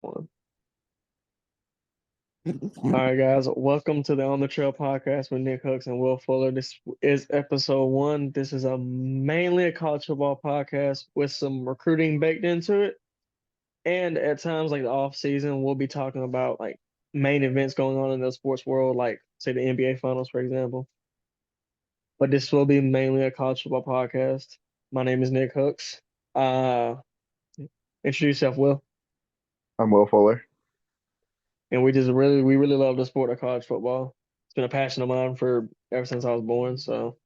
One. All right, guys. Welcome to the On the Trail podcast with Nick Hooks and Will Fuller. This is episode one. This is mainly a college football podcast with some recruiting baked into it. And at times, like the off season, we'll be talking about like main events going on in the sports world, like say the NBA Finals, for example. But this will be mainly a college football podcast. My name is Nick Hooks. Uh, introduce yourself, Will. I'm Will Fuller. And we really love the sport of college football. It's been a passion of mine for ever since I was born. So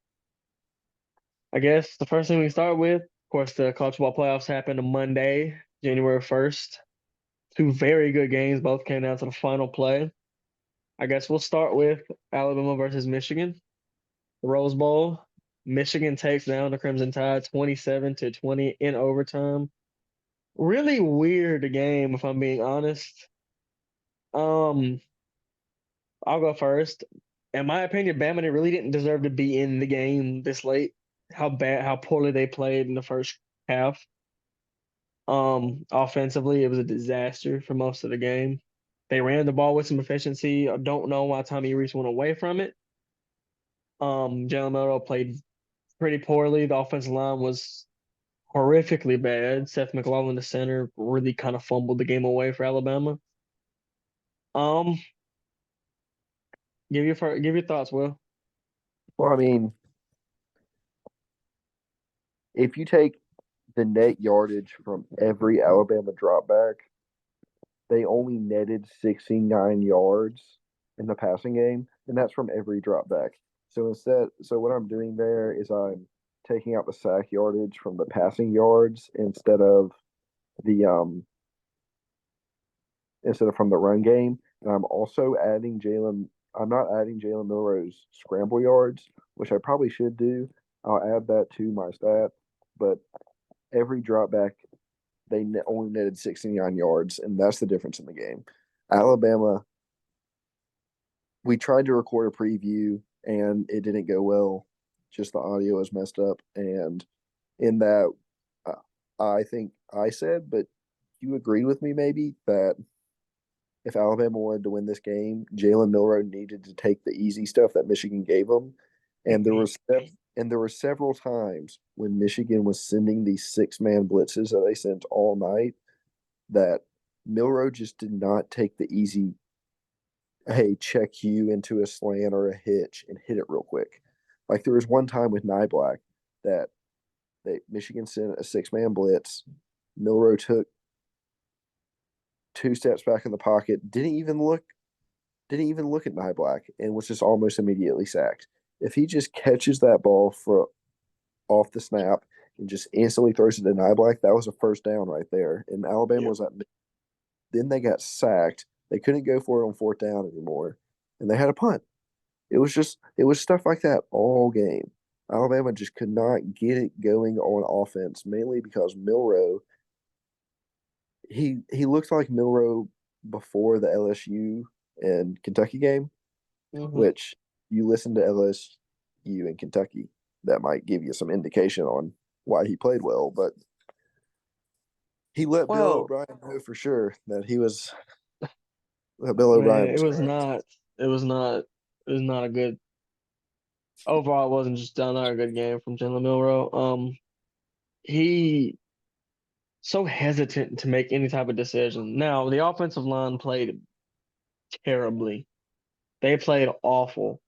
I guess the first thing we start with, of course, the college football playoffs happened on Monday, January 1st. Two very good games, both came down to the final play. I guess we'll start with Alabama versus Michigan, the Rose Bowl. Michigan takes down the Crimson Tide 27-20 in overtime. Really weird game, if I'm being honest. Um, I'll go first. In my opinion, Bama really didn't deserve to be in the game this late. How poorly they played in the first half. Offensively, it was a disaster for most of the game. They ran the ball with some efficiency. I don't know why Tommy Rees went away from it. Jalen Milroe played pretty poorly. The offensive line was horrifically bad. Seth McLaughlin, the center, really kind of fumbled the game away for Alabama. Um, give your thoughts, Will. Well, I mean, if you take the net yardage from every Alabama dropback, they only netted 69 yards in the passing game, and that's from every dropback. So what I'm doing there is I'm taking out the sack yardage from the passing yards the um instead of from the run game, and I'm also adding Jalen. I'm not adding Jalen Milroe's scramble yards, which I probably should do. I'll add that to my stat, but every drop back only netted 69 yards, and that's the difference in the game. Alabama, we tried to record a preview and it didn't go well. Just the audio was messed up, and in that, I think I said, but you agreed with me maybe that if Alabama wanted to win this game, Jalen Milroe needed to take the easy stuff that Michigan gave him, and there were several times when Michigan was sending these 6-man blitzes that they sent all night that Milroe just did not take the easy, hey, check you into a slant or a hitch and hit it real quick. Like there was one time with Nyblack that Michigan sent a 6-man blitz. Milroe took 2 steps back in the pocket, didn't even look at Nyblack and was just almost immediately sacked. If he just catches that ball off the snap and just instantly throws it to Nyblack, that was a first down right there. And Alabama Yeah. was at then they got sacked. They couldn't go for it on 4th down anymore, and they had a punt. It was stuff like that all game. Alabama just could not get it going on offense, mainly because Milroe he looked like Milroe before the LSU and Kentucky game, hmm which you listen to LSU and Kentucky, that might give you some indication on why he played well. But he let Bill Well, O'Brien know for sure that Bill man, O'Brien it was was correct. not. It was not. It was not a good. Overall, it wasn't just not a good game from Jalen Milroe. He so hesitant to make any type of decision. Now, the offensive line played terribly. They played awful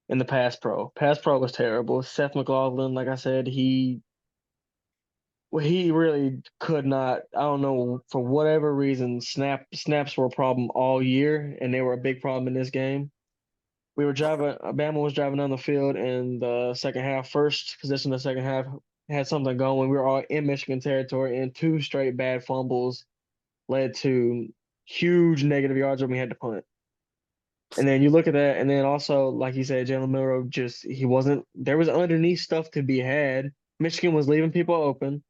in the pass pro. Pass pro was terrible. Seth McLaughlin, like I said, he really could not. I don't know for whatever reason. Snaps were a problem all year, and they were a big problem in this game. We were driving. Bama was driving down the field in the second half. First possession of the second half had something going. We were all in Michigan territory, and two straight bad fumbles led to huge negative yards when we had to punt. And then you look at that, and then also, like you said, Jalen Milroe just he wasn't there was underneath stuff to be had. Michigan was leaving people open.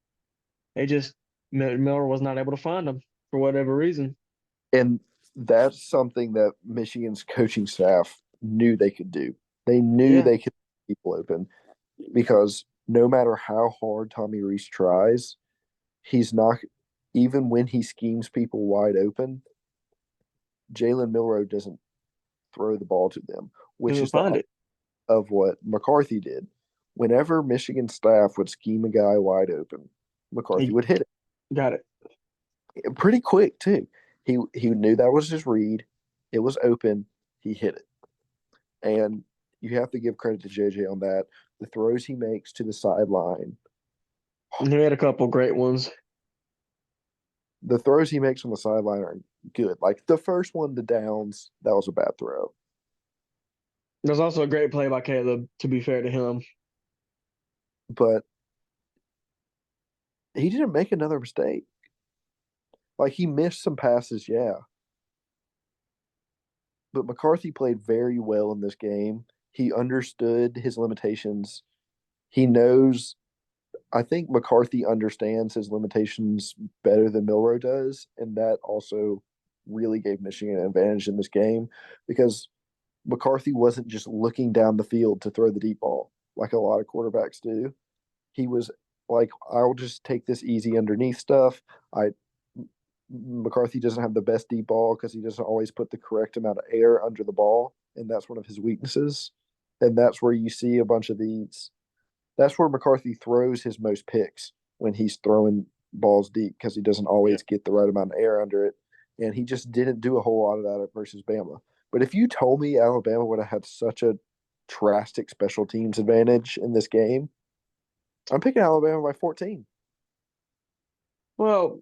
They just Miller was not able to find them for whatever reason. And that's something that Michigan's coaching staff knew they could do. They knew Yeah. they could keep people open because no matter how hard Tommy Rees tries, he's not, even when he schemes people wide open, Jalen Milroe doesn't throw the ball to them, which Doesn't is the find it. of what McCarthy did. Whenever Michigan staff would scheme a guy wide open, McCarthy He would hit got it. it pretty quick too. He knew that was his read. It was open. He hit it, and you have to give credit to JJ on that. The throws he makes to the sideline, He made a couple great ones. the throws he makes on the sideline are good. Like the first one to Downs, that was a bad throw, There's also a great play by Caleb, to be fair to him. but he didn't make another mistake. Like he missed some passes, yeah, but McCarthy played very well in this game. He understood his limitations. He knows, I think McCarthy understands his limitations better than Milroe does, and that also really gave Michigan an advantage in this game because McCarthy wasn't just looking down the field to throw the deep ball like a lot of quarterbacks do. He was like, I'll just take this easy underneath stuff. I McCarthy doesn't have the best deep ball because he doesn't always put the correct amount of air under the ball, and that's one of his weaknesses. And that's where you see a bunch of these. That's where McCarthy throws his most picks when he's throwing balls deep because he doesn't Yeah. always get the right amount of air under it. And he just didn't do a whole lot of that versus Bama. But if you told me Alabama would have had such a drastic special teams advantage in this game, I'm picking Alabama by 14. Well,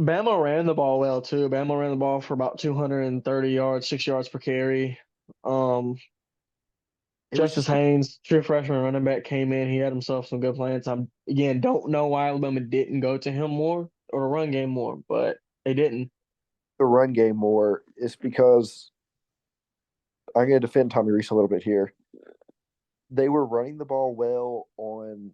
Bama ran the ball well too. Bama ran the ball for about 230 yards, 6 yards per carry. Um, It was Justice just Haynes, true freshman running back, came in. He had himself some good plans. I again don't know why Alabama didn't go to him more or the run game more, but they didn't. the run game more. It's because I'm going to defend Tommy Reese a little bit here. They were running the ball well on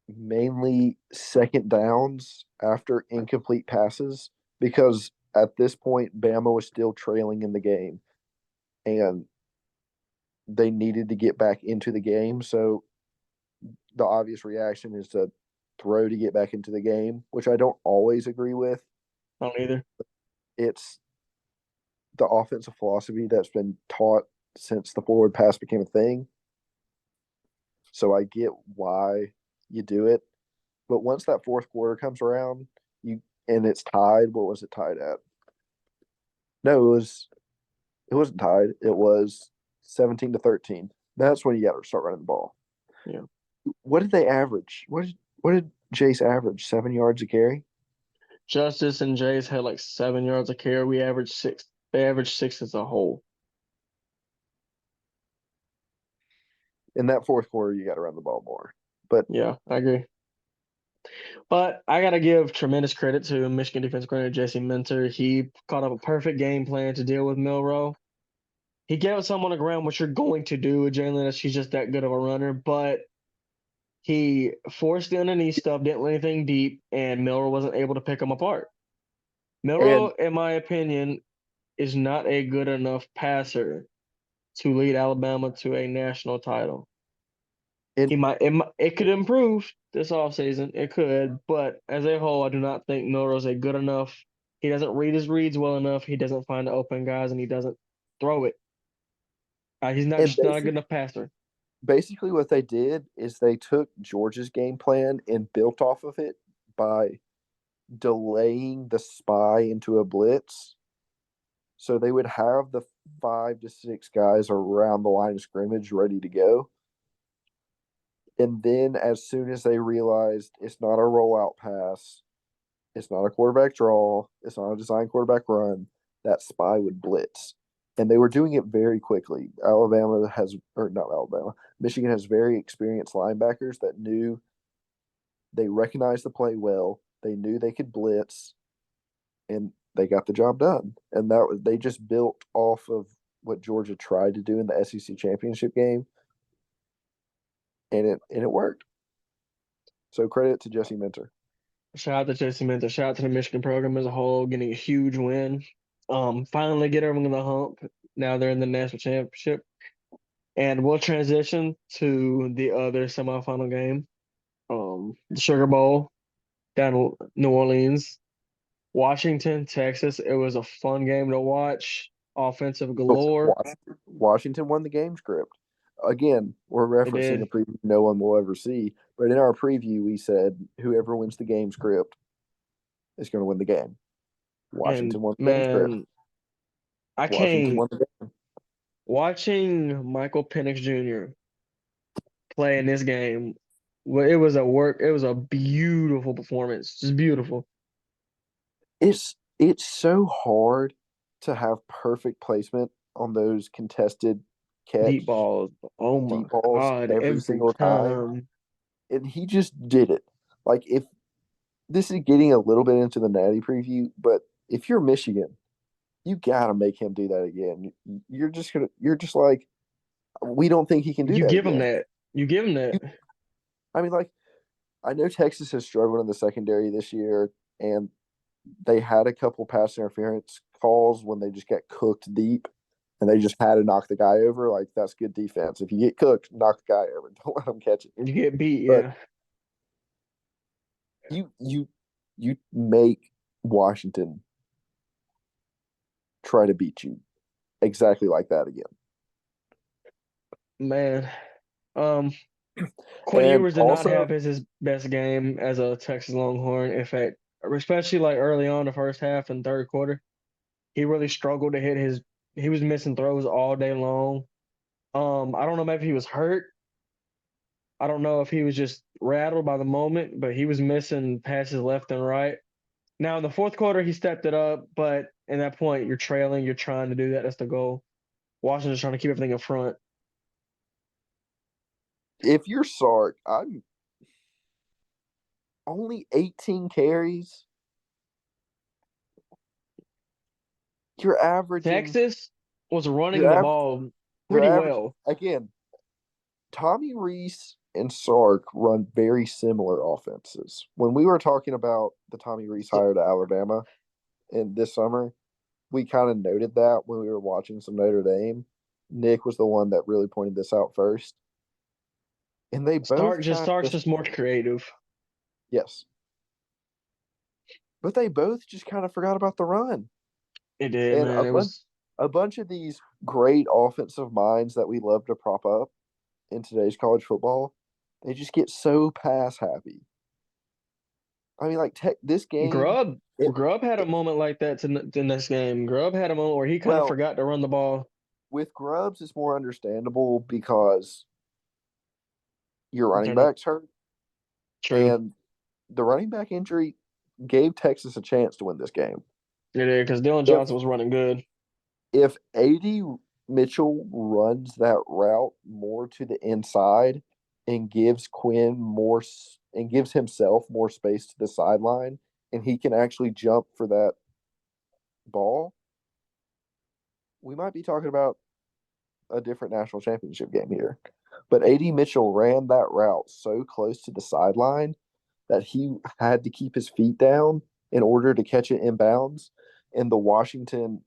mainly second downs after incomplete passes because at this point Bama was still trailing in the game and they needed to get back into the game. So the obvious reaction is to throw to get back into the game, which I don't always agree with. I don't either. It's the offensive philosophy that's been taught since the forward pass became a thing. So I get why you do it. But once that fourth quarter comes around, you and it's tied. What was it tied at? No, it wasn't tied. It was 17-13. That's when you got to start running the ball. Yeah. What did they average? What did Jace average? 7 yards a carry. Justice and Jays had like 7 yards a carry. We averaged six. They averaged six as a whole. In that fourth quarter, you got to run the ball more. But Yeah, I agree. But I gotta give tremendous credit to Michigan defense coordinator Jesse Minter. He caught up a perfect game plan to deal with Milroe. He gave us some on the ground, what you're going to do with Jalen. She's just that good of a runner, but he forced the underneath stuff, didn't let anything deep, and Milroe wasn't able to pick him apart. and Milroe, in my opinion, is not a good enough passer to lead Alabama to a national title. and It could improve this offseason. It could, but as a whole, I do not think Milroe's a good enough. He doesn't read his reads well enough. He doesn't find the open guys, and he doesn't throw it. He's not and just not a good enough passer. basically what they did is they took Georgia's game plan and built off of it by delaying the spy into a blitz. So they would have the 5 to 6 guys around the line of scrimmage ready to go. And then as soon as they realized it's not a rollout pass, it's not a quarterback draw, it's not a design quarterback run, that spy would blitz. And they were doing it very quickly. Alabama has, or not Alabama, Michigan has very experienced linebackers that knew they recognized the play well, they knew they could blitz, and they got the job done. And that was they just built off of what Georgia tried to do in the SEC championship game, and it worked. So credit to Jesse Minter. Shout out to Jesse Minter. Shout out to the Michigan program as a whole, getting a huge win. Finally get everyone in the hump. Now they're in the national championship. And we'll transition to the other semifinal game, the Sugar Bowl down in New Orleans. Washington, Texas. It was a fun game to watch. Offensive But galore. Washington won the game script. Again, we're It referencing a did. preview no one will ever see. But in our preview, we said whoever wins the game script is going to win the game. And Washington won the game script. man, I Washington can't won the game. watching Michael Penix Jr. play in this game. Well, it was a beautiful performance. Just beautiful. It's so hard to have perfect placement on those contested Deep catch balls. Oh my deep balls God, every every single time. time. And he just did it. Like if this is getting a little bit into the Natty preview, but if you're Michigan, you gotta make him do that again. You're just like, we don't think he can do You that give him again. that. You give him You, that. I mean, like, I know Texas has struggled in the secondary this year, and they had a couple pass interference calls when they just got cooked deep, and they just had to knock the guy over. Like that's good defense. If you get cooked, knock the guy over. Don't let him catch it. You get beat, But yeah. you you make Washington try to beat you exactly like that again. Man. Um, Quinn And Ewers did not also, have his best game as a Texas Longhorn. In fact, especially like early on the first half and third quarter, he really struggled to hit his. He was missing throws all day long. I don't know maybe he was hurt. I don't know if he was just rattled by the moment, but he was missing passes left and right. Now in the fourth quarter, he stepped it up, but in that point, you're trailing. You're trying to do that. That's the goal. Washington's trying to keep everything in front. if you're Sark, I'm only 18 carries. You're averaging. Texas was running You're the average. ball You're pretty averaging well. again. Tommy Reese and Sark run very similar offenses. When we were talking about the Tommy Reese So hire to Alabama in this summer, we kind of noted that when we were watching some Notre Dame. Nick was the one that really pointed this out first. And they both kind Stark's of, just more creative. yes, but they both just kind of forgot about the run. It did, And man. It was a bunch of these great offensive minds that we love to prop up in today's college football, they just get so pass happy. I mean, like this game, Grubb. it, Grubb had a it moment like that in this game. Grubb had a moment where he kind of well forgot to run the ball. with Grubbs, it's more understandable because your running They're not backs hurt, true. and the running back injury gave Texas a chance to win this game. It did because Dylan If Johnson was running good. if AD Mitchell runs that route more to the inside and gives Quinn more and gives himself more space to the sideline, and he can actually jump for that ball, we might be talking about a different national championship game here. But AD Mitchell ran that route so close to the sideline that he had to keep his feet down in order to catch it inbounds. And the Washington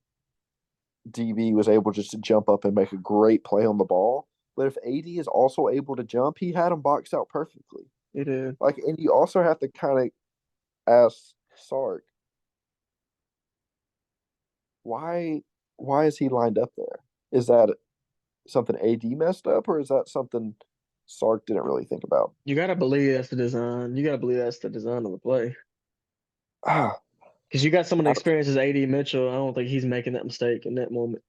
DB was able just to jump up and make a great play on the ball. But if AD is also able to jump, he had him boxed out perfectly. It did. Like, and you also have to kind of ask Sark, why why is he lined up there? Is that something AD messed up, or is that something Sark didn't really think about? You gotta believe that's the design. You gotta believe that's the design of the play. Ah, Because you got someone that I, experiences AD Mitchell. I don't think he's making that mistake in that moment.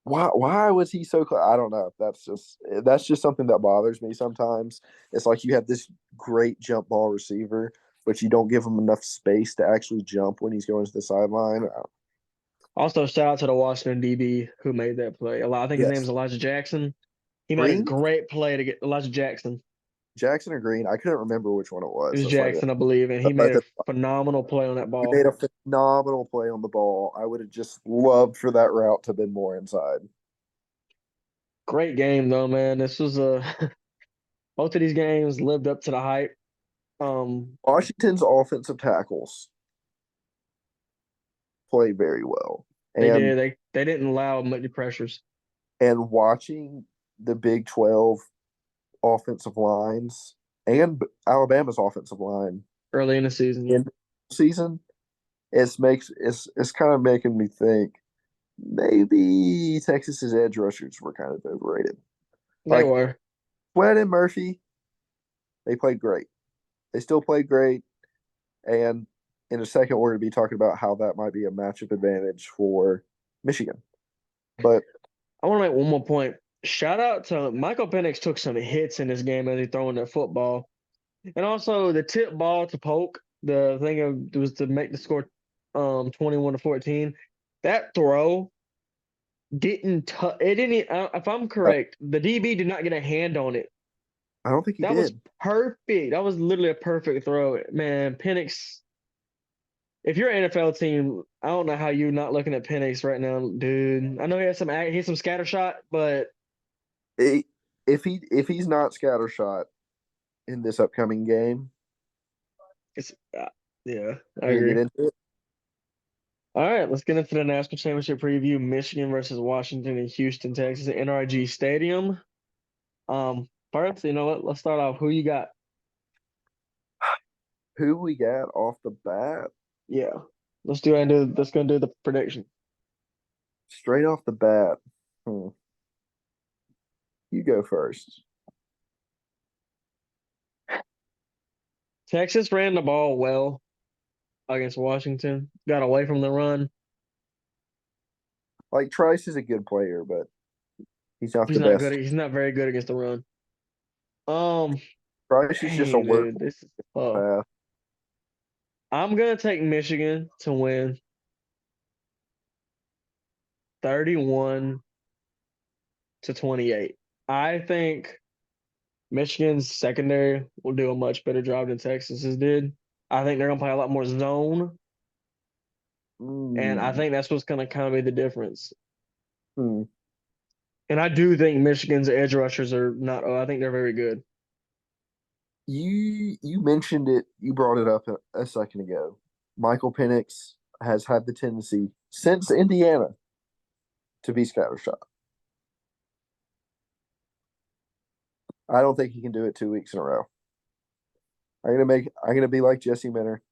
why was he so close? I don't know. That's just something that bothers me sometimes. It's like you have this great jump ball receiver, but you don't give him enough space to actually jump when he's going to the sideline. Also, shout out to the Washington DB who made that play. I think his name is Yes, Elijah Jackson. He made a Green, great play to get Elijah Jackson. Jackson, or Green. I couldn't remember which one it It was. was Jackson, I believe, and he made a phenomenal play on that He ball. made a phenomenal play on the ball. I would have just loved for that route to have been more inside. Great game though, man. This was a both of these games lived up to the hype. Um, Washington's offensive tackles play very well. they And did. They didn't allow many pressures. watching the Big 12 offensive lines and Alabama's offensive line early in the season. Yeah. in the season, it's kind of making me think maybe Texas's edge rushers were kind of overrated. They Like were. Sweat and Murphy, they played great. They still played great. And in a second, we're going to be talking about how that might be a matchup advantage for Michigan. But I want to make one more point. Shout out to Michael Penix took some hits in this game as he throwing that football. And also the tip ball to Polk, the thing of was to make the score 21-14. That throw didn't touch it didn't if I'm correct, the DB did not get a hand on it. I don't think he That was did. perfect. That was literally a perfect throw. Man, Penix, if you're an NFL team, I don't know how you're not looking at Penix right now, dude. I know he had some scatter shot, but If he's not scattershot in this upcoming game, it's yeah, I we'll get agree. into it. All right, let's get into the national championship preview. Michigan versus Washington in Houston, Texas, at NRG Stadium. First, you know what? Let's start off. Who you got? Who we got off the bat? Yeah, let's do and do. Let's go do the prediction. Straight off the bat. You go first. Texas ran the ball well against Washington. Got away from the run. Like Trice is a good player, but he's not He's the not good. best. He's not very good against the run. Trice is just a Dang, work dude, this is tough. pass. I'm gonna take Michigan to win 31-28. I think Michigan's secondary will do a much better job than Texas's did. I think they're gonna play a lot more zone, and I Mm. think that's what's gonna kind of be the difference. Hmm. And I do think Michigan's edge rushers are not. Oh, I think they're very good. You mentioned it. You brought it up a second ago. Michael Penix has had the tendency since Indiana to be scattershot. I don't think he can do it 2 weeks in a row. I'm gonna be like Jesse Minner.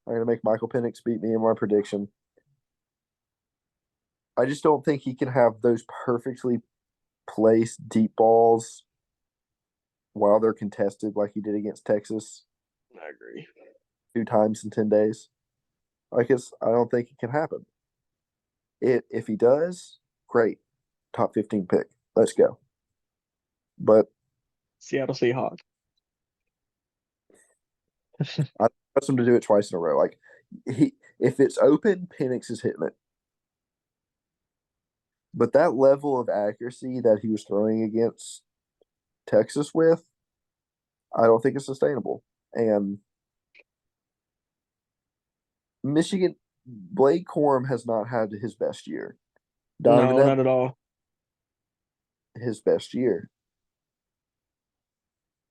I'm gonna make Michael Penix beat me in my prediction. I just don't think he can have those perfectly placed deep balls while they're contested like he did against Texas I agree. 2 times in 10 days. I don't think it can happen. If he does, great, top 15 pick. Let's go. But Seattle Seahawks. I trust him to do it twice in a row. Like if it's open, Penix is hitting it. But that level of accuracy that he was throwing against Texas with, I don't think it's sustainable. And Michigan, Blake Corum has not had his best year. Donovan No, Edwards, not at all. his best year.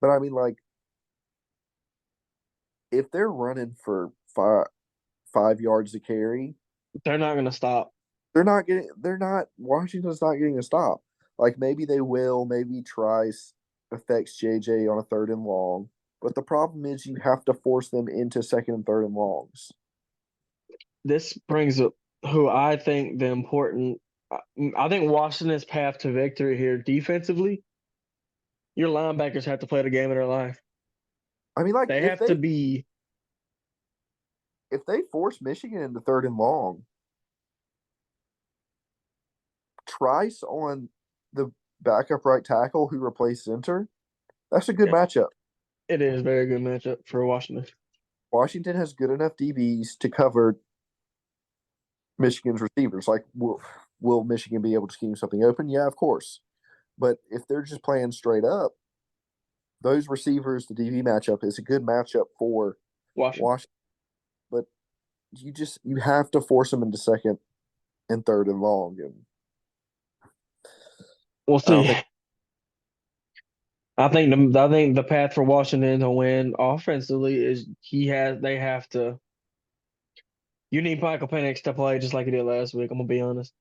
But I mean, like, if they're running for 5 yards to carry, They're not gonna stop. Washington's not getting a stop. Like maybe they will, maybe Trice affects JJ on a 3rd and long. But the problem is you have to force them into 2nd and 3rd and longs. This brings up who I think the important. I think Washington's path to victory here defensively. Your linebackers have to play the game of their life. I mean, like They have to be. if they force Michigan into 3rd and long, Trice on the backup right tackle who replaced center, that's a good Yeah, matchup. it is a very good matchup for Washington. Washington has good enough DBs to cover Michigan's receivers. Like, will Michigan be able to scheme something open? Yeah, of course. But if they're just playing straight up, those receivers, the DB matchup is a good matchup for Washington. But you have to force them into 2nd and 3rd and long. And We'll I don't see. think I think the path for Washington to win offensively is they have to. You need Michael Penix to play just like he did last week. I'm gonna be honest.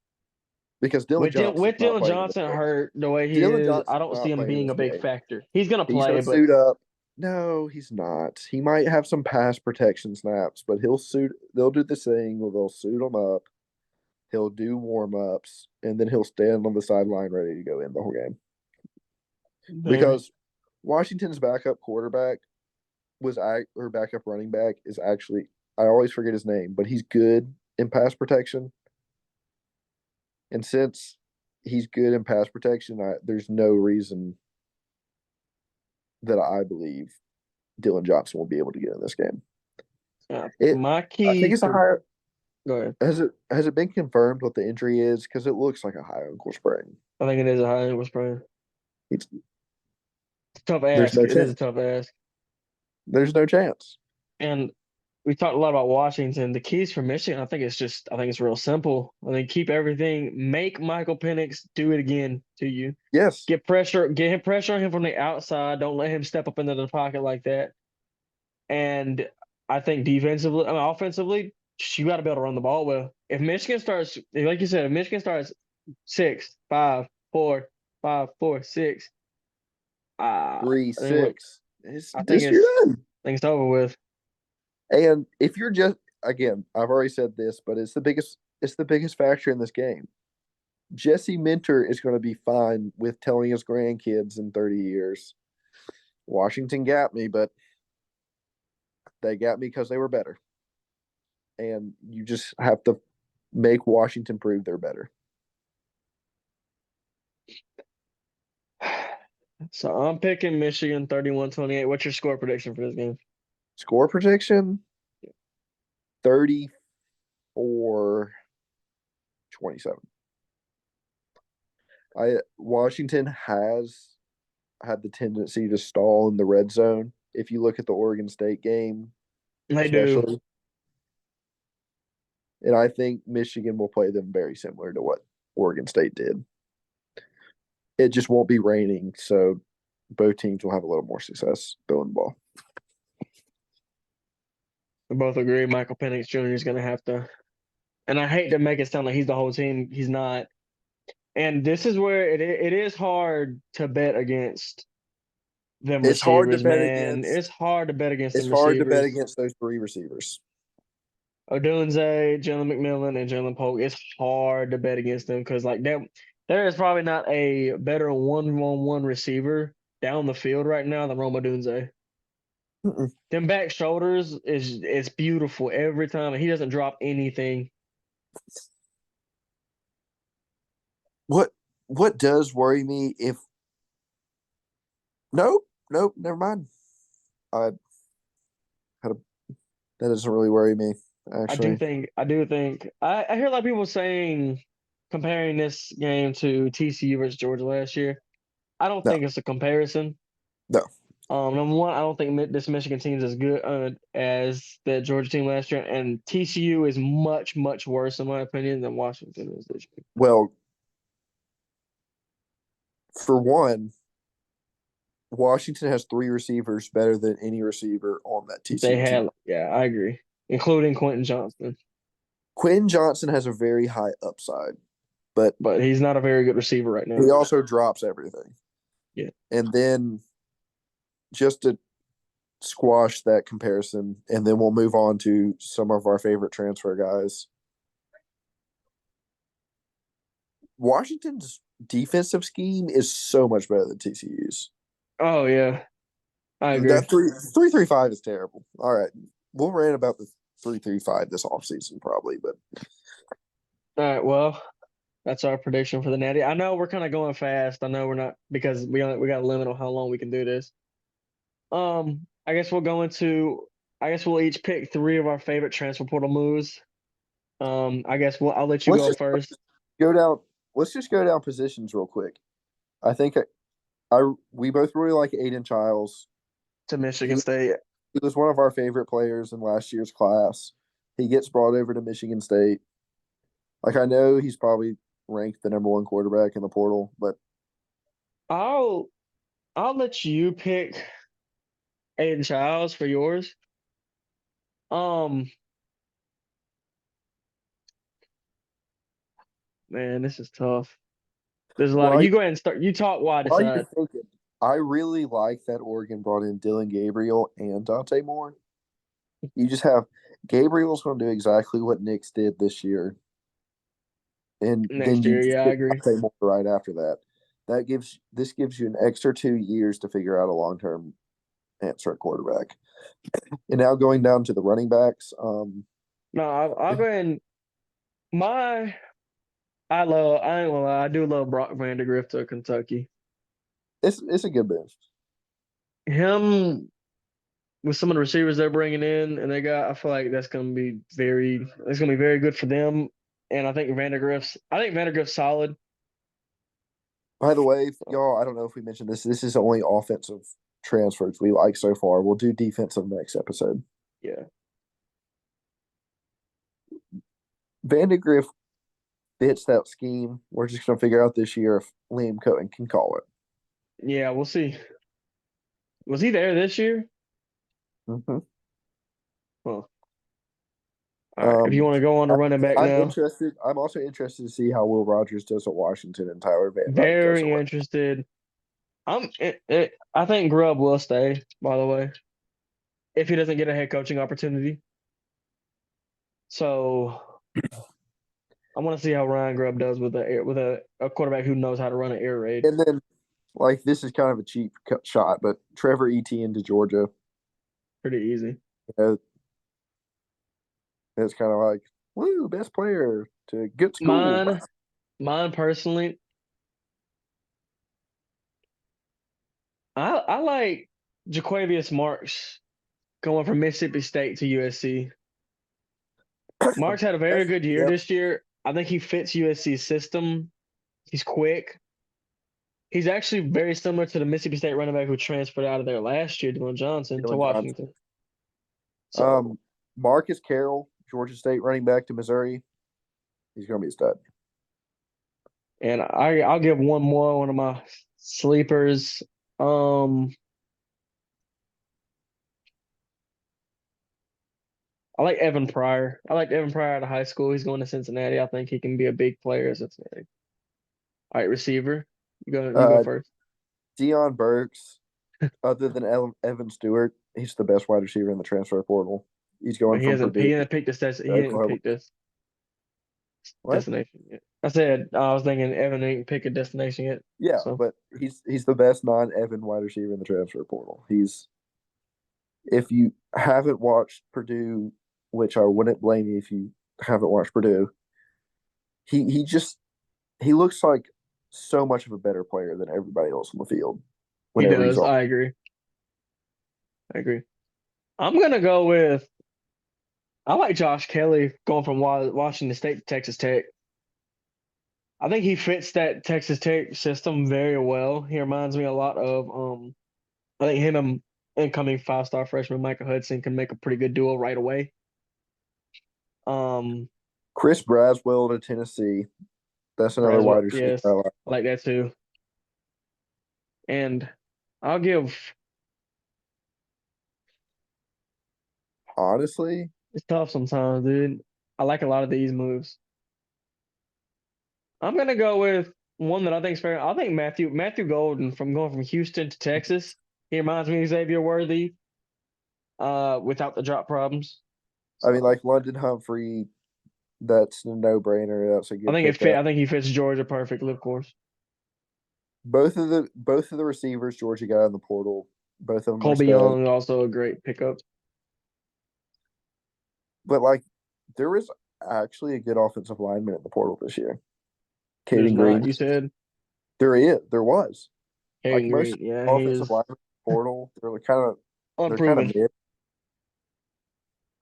because Dylan With Johnson's not Dylan playing in this Johnson game. hurt the way he Dylan is, I Johnson's don't see not him playing in being this a big game. factor. He's gonna He's play, going to but suit up. No, he's not. He might have some pass protection snaps, but he'll suit. They'll do this thing where they'll suit him up. He'll do warm ups, and then he'll stand on the sideline ready to go in the whole game. Maybe. Because Washington's backup quarterback or backup running back is actually, I always forget his name, but he's good in pass protection. And since he's good in pass protection, there's no reason that I believe Dylan Johnson will be able to get in this game. My I think key it's a for higher. go ahead. Has it been confirmed what the injury is? Because it looks like a high ankle sprain. I think it is a high ankle sprain. It's, It's a tough there's ask. no It is a chance. tough ask. There's no chance. And we talked a lot about Washington. The keys for Michigan, I think it's real simple. I think keep everything, make Michael Penix do it again to you. Yes. Get him pressure on him from the outside. Don't let him step up into the pocket like that. And I think offensively, you got to be able to run the ball well. If Michigan starts, like you said, if Michigan starts 6, 5, 4, 5, 4, 6, I Three, think we're, six. It's I think this year it's done. I think it's over with. And if you're just again, I've already said this, but it's the biggest factor in this game. Jesse Minter is going to be fine with telling his grandkids in 30 years, Washington got me, but they got me because they were better. And you just have to make Washington prove they're better. So I'm picking Michigan 31-28. What's your score prediction for this game? Score prediction 34-27. Washington has had the tendency to stall in the red zone. If you look at the Oregon State game, They do. especially, and I think Michigan will play them very similar to what Oregon State did. It just won't be raining, so both teams will have a little more success throwing the ball. We both agree Michael Penix Jr. is going to have to. And I hate to make it sound like he's the whole team. He's not. And this is where it is hard to bet against them It's hard to receivers, bet man. against. It's hard to bet against It's them hard to bet receivers. against those three receivers. Odunze, Jalen McMillan, and Jalen Polk. It's hard to bet against them because like there is probably not a better one-on-one receiver down the field right now than Rome Odunze. Mm-mm. Them back shoulders is beautiful every time, and he doesn't drop anything. What does worry me if nope, never mind. I had a that doesn't really worry me, actually. I do think I hear a lot of people saying comparing this game to TCU versus Georgia last year. I don't No, think it's a comparison. no. Number one, I don't think this Michigan team is as good as that Georgia team last year, and TCU is much, much worse in my opinion than Washington is this year. Well, for one, Washington has three receivers better than any receiver on that They TCU team. had, yeah, I agree, including Quentin Johnston, Quinn Johnson has a very high upside, but but he's not a very good receiver right now. he also drops everything. Yeah. And then just to squash that comparison, and then we'll move on to some of our favorite transfer guys. Washington's defensive scheme is so much better than TCU's. Oh yeah, I agree. That 3-3-5 is terrible. All right. We'll rant about the 3-3-5 this offseason probably, but All right, well, that's our prediction for the Natty. I know we're kind of going fast. I know we're not because we got a limit on how long we can do this. I guess we'll go into. I guess we'll each pick three of our favorite transfer portal moves. I guess I'll let you let's go just first go down. Let's just go down positions real quick. I think we both really like Aiden Childs. to He Michigan State. he was one of our favorite players in last year's class. He gets brought over to Michigan State. Like I know he's probably ranked the number one quarterback in the portal, but I'll I'll let you pick Aiden Childs for yours. Um, man, this is tough. There's a lot of why you go ahead and start. You talk while I why are you decide. thinking? I really like that Oregon brought in Dylan Gabriel and Dante Moore. You just have Gabriel's going to do exactly what Knicks did this year, and then Next you year. just Yeah, I get agree. Dante Moore right after that. This gives you an extra 2 years to figure out a long term answer at quarterback. And now going down to the running backs, No, I'll go ahead and my I ain't gonna lie, I do love Brock Vandegrift to Kentucky. it's a good move. Him with some of the receivers they're bringing in, and I feel like it's gonna be very good for them. And I think Vandegrift's solid. By the way, So, y'all, I don't know if we mentioned this. This is only offensive transfers we like so far. We'll do defensive next episode. yeah, Vandegrift fits that scheme. We're just going to figure out this year if Liam Cohen can call it. yeah, we'll see. Was he there this year? Mm-hmm. Well, all right. If you Um, want to go on to running back I'm now, interested. I'm also interested to see how Will Rogers does at Washington and Tyler Van Dyke does at very Washington. interested. I think Grubb will stay, by the way, if he doesn't get a head coaching opportunity. So I want to see how Ryan Grubb does with a quarterback who knows how to run an air raid. And then, like, this is kind of a cheap shot, but Trevor Etienne to Georgia. Pretty easy. Uh, it's kind of like, woo, best player to good school. Mine, mine personally, I like Jaquavius Marks going from Mississippi State to USC. Marks had a very good year Yep. this year. I think he fits USC's system. He's quick. He's actually very similar to the Mississippi State running back who transferred out of there last year, Dylan Johnson, to Dylan Johnson. Washington. So, Marcus Carroll, Georgia State running back to Missouri. He's going to be a stud. and I'll give one of my sleepers. I like Evan Pryor. I like Evan Pryor out of high school. He's going to Cincinnati. I think he can be a big player at Cincinnati. All right, receiver. You go first. Deion Burks, other than Evan Stewart, he's the best wide receiver in the transfer portal. He's But going from Purdue he to didn't pick he didn't Oklahoma. pick this What? destination yet. I said I was thinking Evan didn't pick a destination yet. Yeah, So but he's the best non-Evan wide receiver in the transfer portal. He's if you haven't watched Purdue, which I wouldn't blame you if you haven't watched Purdue, he just he looks like so much of a better player than everybody else on the field he whenever he's does. on. I agree. I agree. I'm gonna go with I like Josh Kelly going from Washington State to Texas Tech. I think he fits that Texas Tech system very well. He reminds me a lot of I think him and incoming 5-star freshman Micah Hudson can make a pretty good duo right away. Um Chris Braswell to Tennessee. That's another Braswell, wide receiver yes, I like. I like that too. And I'll give Honestly, it's tough sometimes, dude. I like a lot of these moves. I'm gonna go with one that I think is fair. I think Matthew Golden from going from Houston to Texas. He reminds me of Xavier Worthy, without the drop problems. I mean, So like London Humphrey, that's a no-brainer. That's a I good think it fit. pickup. I think he fits Georgia perfectly, of course. Both of the receivers Georgia got in the portal, both of them are Colby studs. Young also a great pickup. But like, there was actually a good offensive lineman in the portal this year. There's Caden not. Green. You said There was. Like Hayden most Green. Yeah, he offensive is linemen in the portal, they're kind unproven. of mid.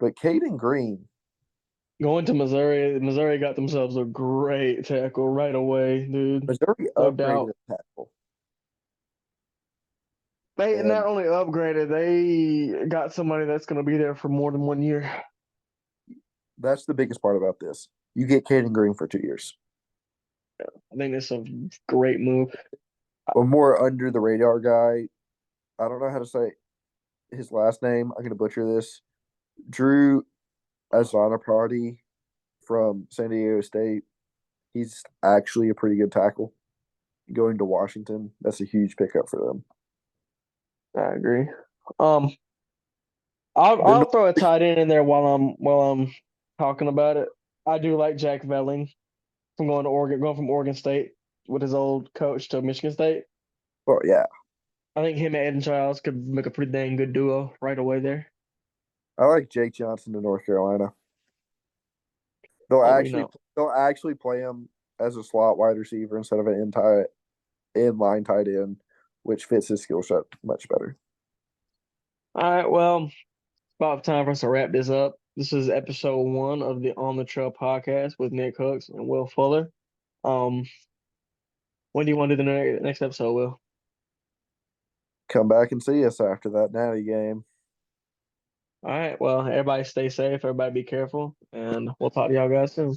But Caden Green, Going to Missouri, Missouri got themselves a great tackle right away, dude. Missouri No upgraded doubt. at tackle, They and not only upgraded, they got somebody that's going to be there for more than 1 year. that's the biggest part about this. You get Caden Green for 2 years. I think that's a great move. A more under the radar guy. I don't know how to say his last name. I'm gonna butcher this. Drew Azanaprati from San Diego State. He's actually a pretty good tackle. Going to Washington, that's a huge pickup for them. I agree. The I'll throw a tight end in there while I'm talking about it. I do like Jack Velling from going from Oregon State with his old coach to Michigan State. well, yeah, I think him and Eden Childs could make a pretty dang good duo right away there. I like Jake Johnson to North Carolina. They'll Oh, we actually know. they'll actually play him as a slot wide receiver instead of an inline tight end, which fits his skill set much better. All right, well, about time for us to wrap this up. This is episode 1 of the On the Trail podcast with Nick Hooks and Will Fuller. Um, when do you want to do the next episode, Will? Come back and see us after that Natty game. All right, well, everybody stay safe, everybody be careful, and we'll talk to y'all guys soon.